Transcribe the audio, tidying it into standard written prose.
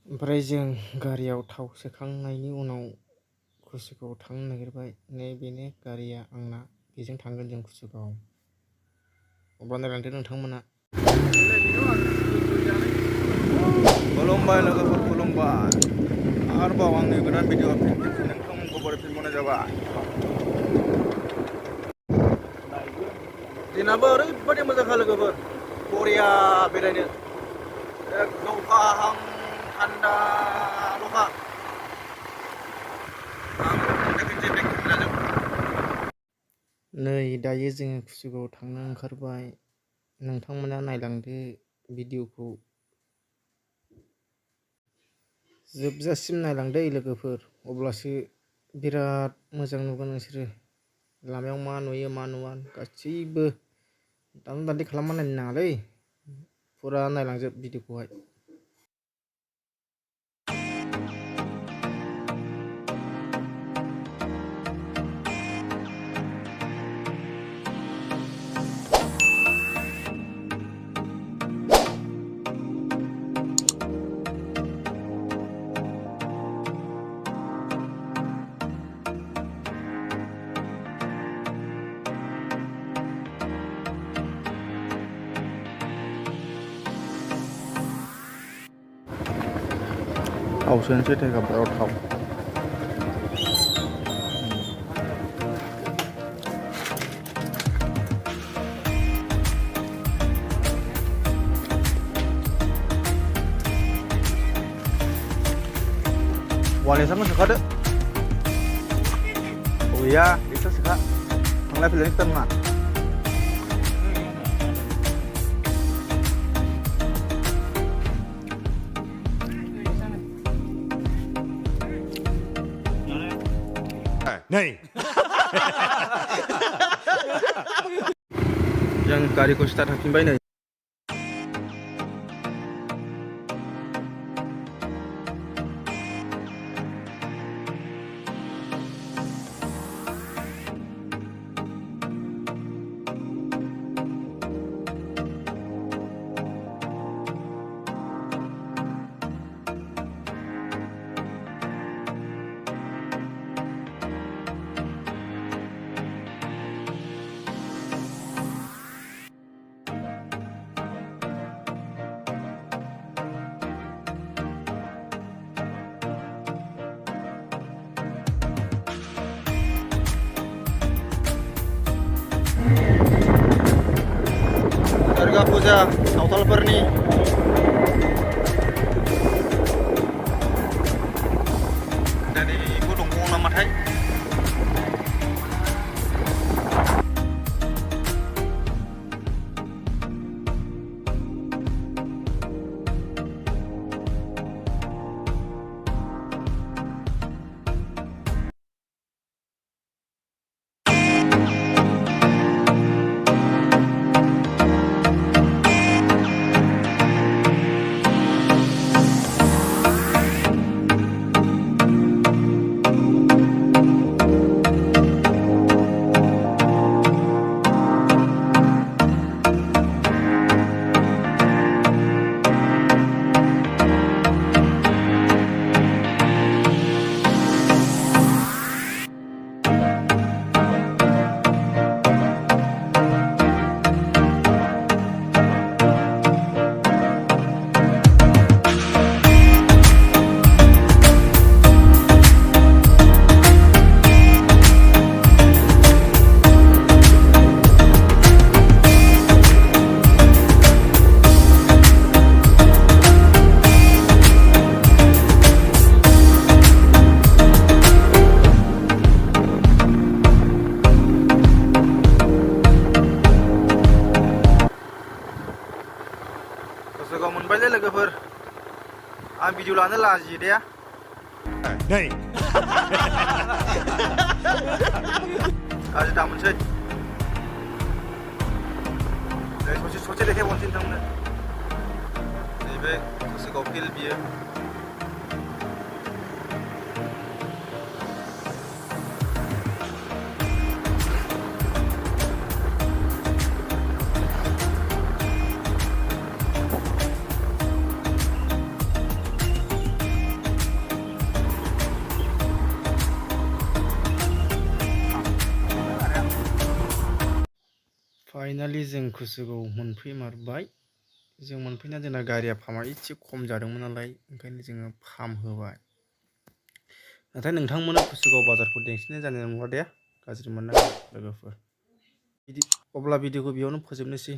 ओमफ्राय जों गारियाव थाव सोखांनायनि उनाव कुसुगाव थांनो नागिरबाय। नै बेनो गारिया आंना, बेजों थांगोन जों कुसुगाव। अब्ला नायलांदो नोंथांमोना। खुलुमबाय लोगोफोर, खुलुमबाय। आरोबाव आंनि गोदान भिडिअ नोंथांमोनखौ बोरै फिल्मनाय जाबाय। दिनाबो ओरैबायदि मोजांखा लोगोफोर, बरिया बेरायनो। एकदम अखा हाहां थान्दाल'खा। नै दायो जोङो कुसुगाव थांनो ओंखारबाय। नोंथांमोना नायलांदो भिडिअखौ जोबजासिम नायलांदो लोगोफोर, अब्लासो बिराद मोजां नुगोन नोंसोरो। लामायाव मा नुयो मा नुवा गासैबो दान्थे खालामना नायनो नाङालै, फुरा नायलांजोब भिडिअखौहाय। थाव सोनोसै थेखाफोराव थाव। वालेसाखौ सोखादो। गैया, बेखौ सोखा। थांलाय फैलायनि खोथा नङा। नै जों गारिखौ स्टार्ट होफिनबाय नै। Durga Puja सावथालफोरनि दिनैबो दंबावो नामाथाय। कुसुगाव मोनबायलै लोगोफोर, आं भिडिअ लानो लाजियो दे। नै गाज्रि दामोनसै। नै ससे देखायबावनोसै नोंथांमोननो। नैबे कुसुगाव फिल्ड बियो। फाइनालि जों कुसुगाव मोनफैमारबाय। जों मोनफैना जोंना गारिया फामा एसे खम जादोंमोन नालाय ओंखायनो जोङो फाम होबाय। नाथाय नोंथांमोना कुसुगाव बाजारखौ दिन्थिनाय जानाय नंला दे, गाज्रि मोननाङा लोगोफोर। अब्ला भिडिअखौ बेयावनो फोजोबनोसै।